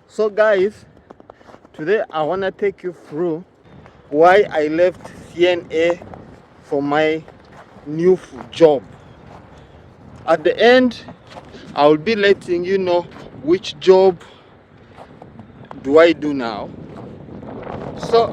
So guys, today I want to take you through why I left CNA for my new job. At the end, I will be letting you know which job do I do now. So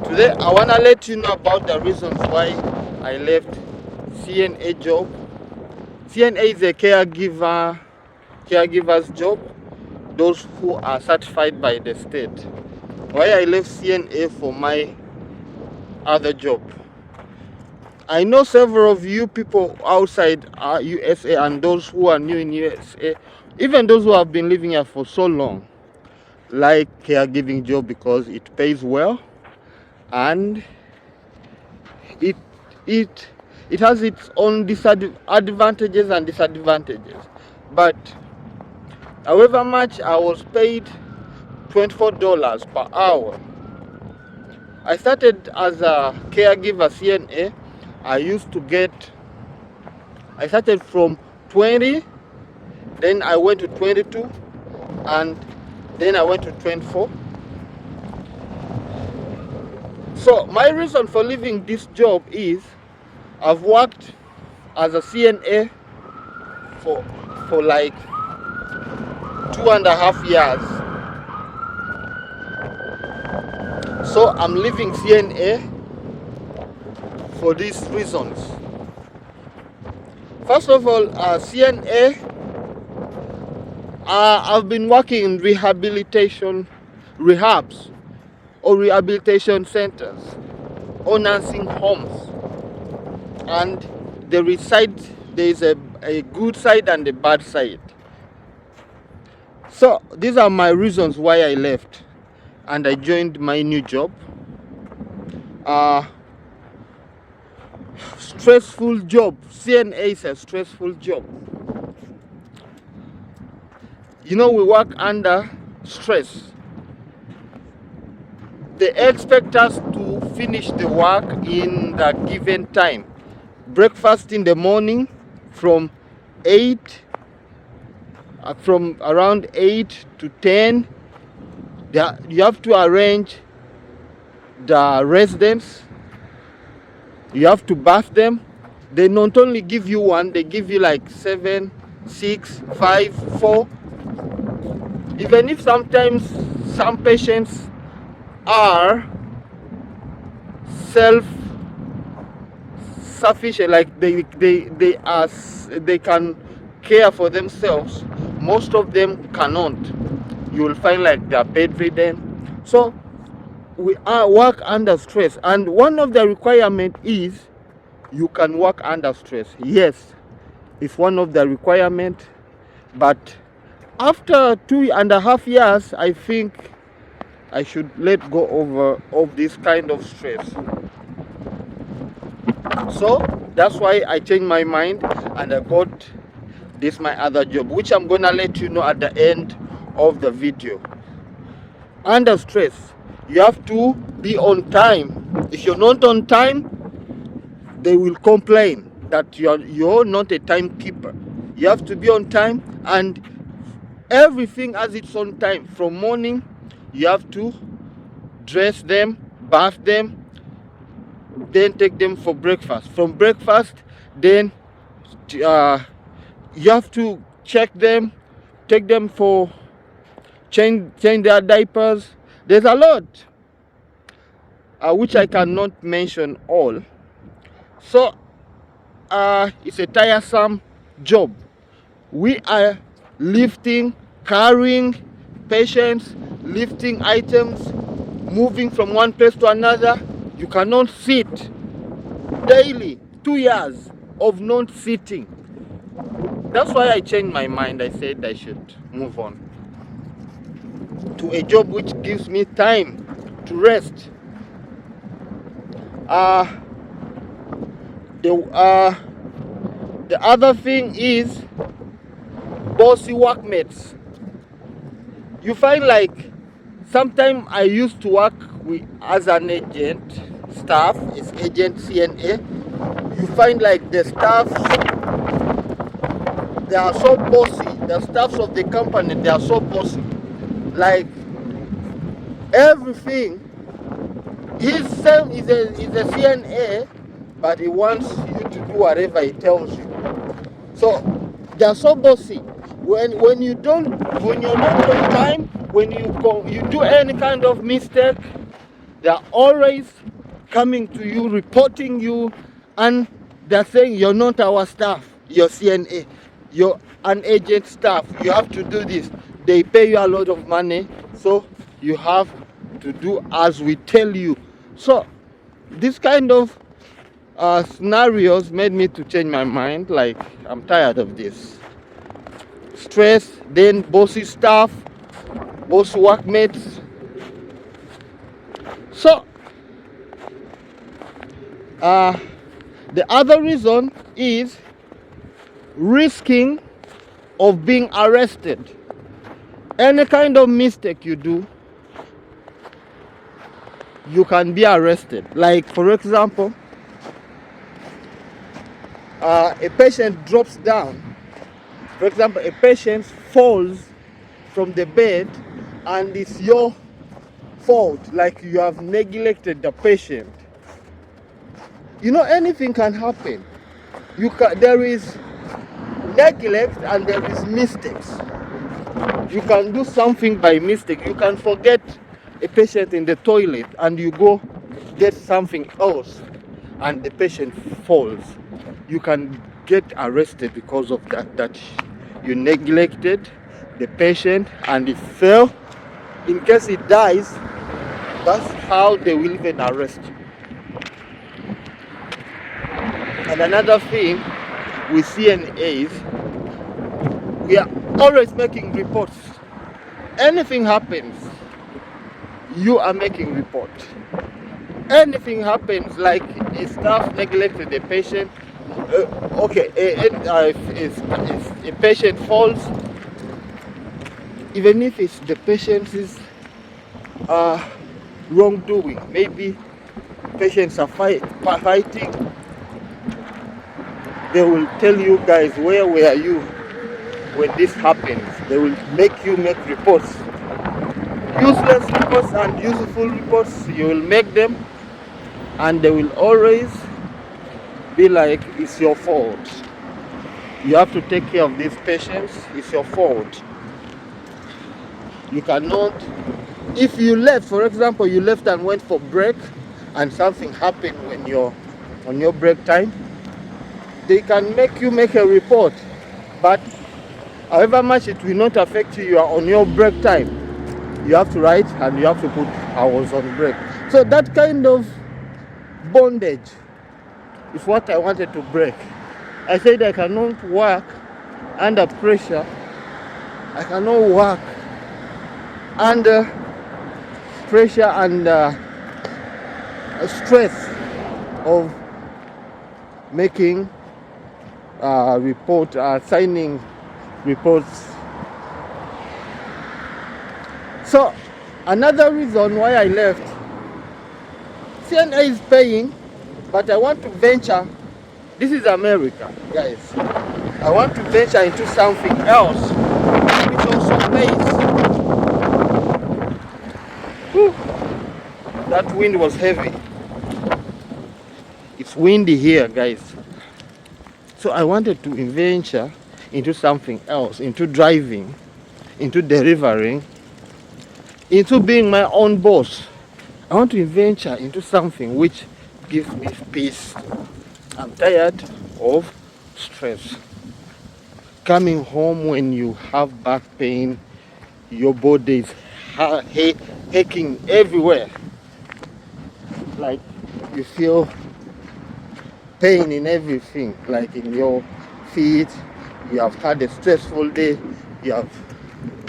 today I want to let you know about the reasons why I left CNA job. CNA is a caregiver's job, those who are certified by the state. Why I left CNA for my other job. I know several of you people outside USA and those who are new in USA, even those who have been living here for so long, like caregiving job because it pays well and it it it has its own advantages and disadvantages. But however much I was paid $24 per hour. I started as a caregiver CNA. I started from 20, then I went to 22, and then I went to 24. So my reason for leaving this job is I've worked as a CNA for like 2.5 years. So I'm leaving CNA for these reasons. First of all, CNA, I've been working in rehabs or rehabilitation centers or nursing homes, and there is a good side and a bad side. So these are my reasons why I left and I joined my new job. Stressful job. CNA is a stressful job. You know, we work under stress. They expect us to finish the work in the given time. Breakfast in the morning from around 8 to 10. You have to arrange the residents. You have to bath them. They not only give you one, they give you like 7, 6, 5, 4. Even if sometimes some patients are self-sufficient, like they can care for themselves, most of them cannot. You will find like they are bedridden. So we work under stress, and one of the requirement is you can work under stress. Yes, it's one of the requirement, but after 2.5 years, I think I should let go of this kind of stress. So that's why I changed my mind and I got this my other job, which I'm gonna let you know at the end of the video. Under stress, you have to be on time. If you're not on time, they will complain that you're not a timekeeper. You have to be on time, and everything has its own time. From morning, you have to dress them, bath them, then take them for breakfast. From breakfast, then you have to check them, take them for change their diapers. There's a lot which I cannot mention all. So it's a tiresome job. We are lifting, carrying patients, lifting items, moving from one place to another. You cannot sit daily. 2 years of not sitting. That's why I changed my mind. I said I should move on to a job which gives me time to rest. The other thing is bossy workmates. You find like sometimes I used to work as an agent staff, is agent CNA. You find like the staff, they are so bossy. The staffs of the company, they are so bossy. Like everything, he's same is a CNA, but he wants you to do whatever he tells you. So they're so bossy. When you're not on time, when you do any kind of mistake, they're always coming to you, reporting you, and they're saying you're not our staff, you're CNA, you're an agent staff, you have to do this. They pay you a lot of money, so you have to do as we tell you. So this kind of scenarios made me to change my mind. Like, I'm tired of this stress, then bossy staff, boss workmates. So the other reason is risking of being arrested. Any kind of mistake you do, you can be arrested. Like, for example, a patient drops down. For example, a patient falls from the bed and it's your fault, like you have neglected the patient. You know, anything can happen. There is neglect and there is mistakes. You can do something by mistake. You can forget a patient in the toilet and you go get something else and the patient falls. You can get arrested because of that you neglected the patient and he fell. In case he dies, that's how they will even arrest you. And another thing with CNAs, we are always making reports. Anything happens, you are making report. Anything happens, like a staff neglected a patient, if a patient falls, even if it's the patient's wrongdoing, maybe patients are fighting, they will tell you guys, where were you when this happens? They will make you make reports. Useless reports and useful reports, you will make them, and they will always be like, it's your fault. You have to take care of these patients, it's your fault. You cannot, if you left, for example, you left and went for break and something happened when you're on your break time, they can make you make a report. But however much it will not affect you, you are on your break time, you have to write and you have to put, I was on break. So that kind of bondage is what I wanted to break. I said I cannot work under pressure. I cannot work under pressure and stress of making signing reports. So another reason why I left, CNA is paying, but I want to venture. This is America, guys. I want to venture into something else which also pays. Whew. That wind was heavy. It's windy here, guys. So I wanted to venture into something else, into driving, into delivering, into being my own boss. I want to venture into something which gives me peace. I'm tired of stress. Coming home when you have back pain, your body is aching everywhere. Like you feel pain in everything, like in your feet. You have had a stressful day, you have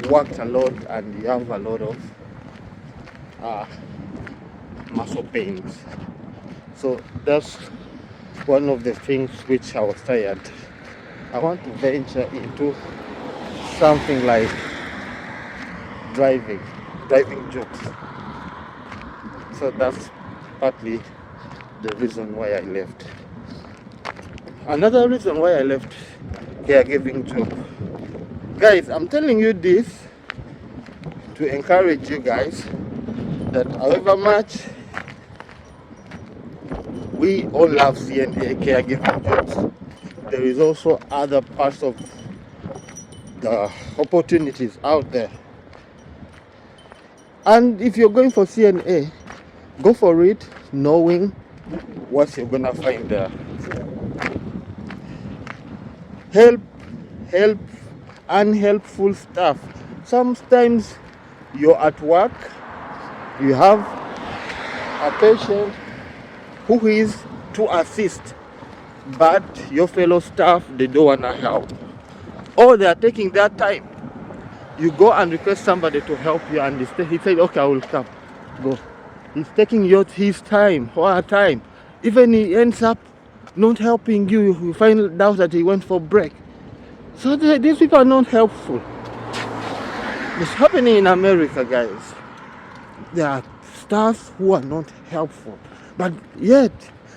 worked a lot, and you have a lot of muscle pains. So that's one of the things which I was tired. I want to venture into something like driving jobs. So that's partly the reason why I left. Another reason why I left caregiving job. Guys, I'm telling you this to encourage you guys that however much we all love CNA caregiving jobs, there is also other parts of the opportunities out there. And if you're going for CNA, go for it knowing what you're gonna find there. Help unhelpful stuff. Sometimes you're at work, you have a patient who is to assist, but your fellow staff, they don't want to help, or they are taking their time. You go and request somebody to help you, and he said, okay, I will come. Go. He's taking his time, or her time. Even he ends up not helping you. You find out that he went for break. So these people are not helpful. It's happening in America, guys. There are staff who are not helpful, but yet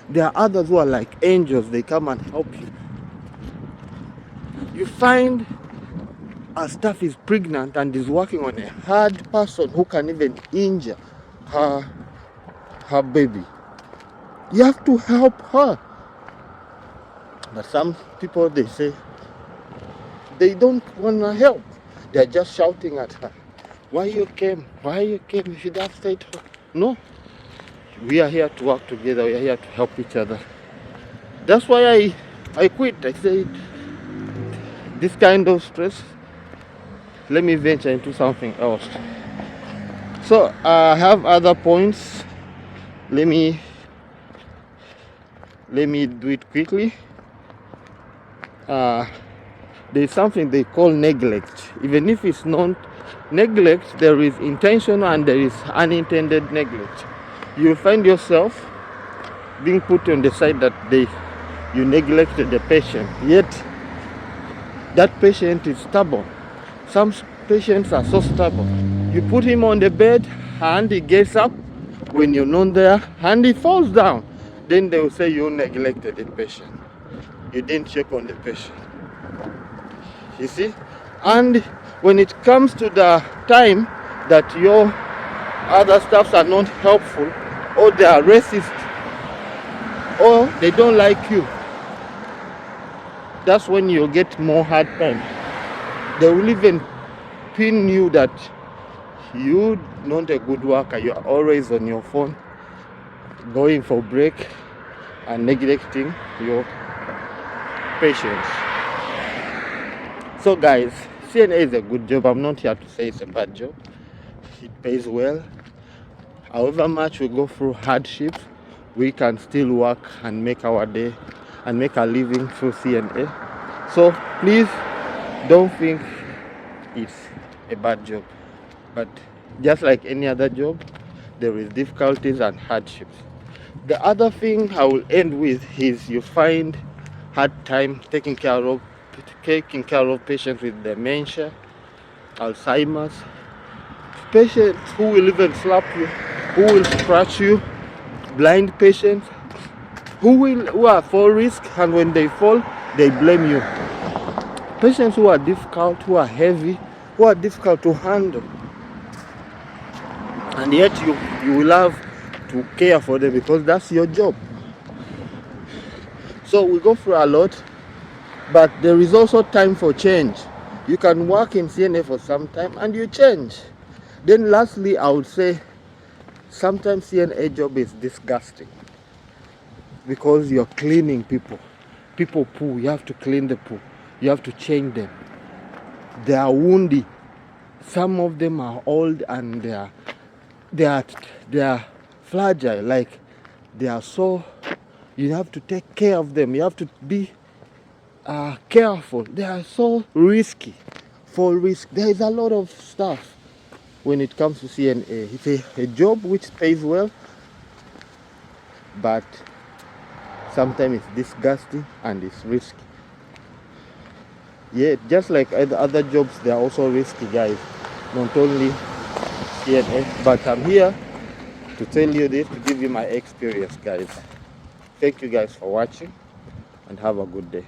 there are others who are like angels. They come and help you. You find a staff is pregnant and is working on a hard person who can even injure her baby. You have to help her. But some people, they say they don't want to help. They're just shouting at her. Why you came? Why you came? You should have stayed home. No. We are here to work together. We are here to help each other. That's why I quit. I said, this kind of stress, let me venture into something else. So I have other points. Let me do it quickly. There's something they call neglect. Even if it's not neglect, there is intentional and there is unintended neglect. You find yourself being put on the side that you neglected the patient, yet that patient is stubborn. Some patients are so stubborn. You put him on the bed and he gets up when you're not there and he falls down. Then they will say you neglected the patient. You didn't check on the patient. You see? And when it comes to the time that your other staffs are not helpful, or they are racist, or they don't like you, that's when you'll get more hard time. They will even pin you that you're not a good worker. You are always on your phone, going for break and neglecting your patients. So guys, CNA is a good job. I'm not here to say it's a bad job. It pays well. However much we go through hardships, we can still work and make our day and make a living through CNA. So please don't think it's a bad job. But just like any other job, there is difficulties and hardships. The other thing I will end with is you find hard time taking care of patients with dementia, Alzheimer's, patients who will even slap you, who will scratch you, blind patients who are for risk, and when they fall, they blame you. Patients who are difficult, who are heavy, who are difficult to handle, and yet you will have to care for them because that's your job. So we go through a lot, but there is also time for change. You can work in CNA for some time and you change. Then lastly, I would say sometimes CNA job is disgusting because you're cleaning people poo. You have to clean the poo, you have to change them. They are woundy. Some of them are old and they are fragile. Like they are so, you have to take care of them. You have to be careful. They are so risky. For risk, there is a lot of stuff when it comes to CNA. It's a job which pays well, but sometimes it's disgusting and it's risky. Yeah, just like other jobs, they are also risky, guys. Not only CNA, but I'm here to tell you this, to give you my experience, guys. Thank you guys for watching and have a good day.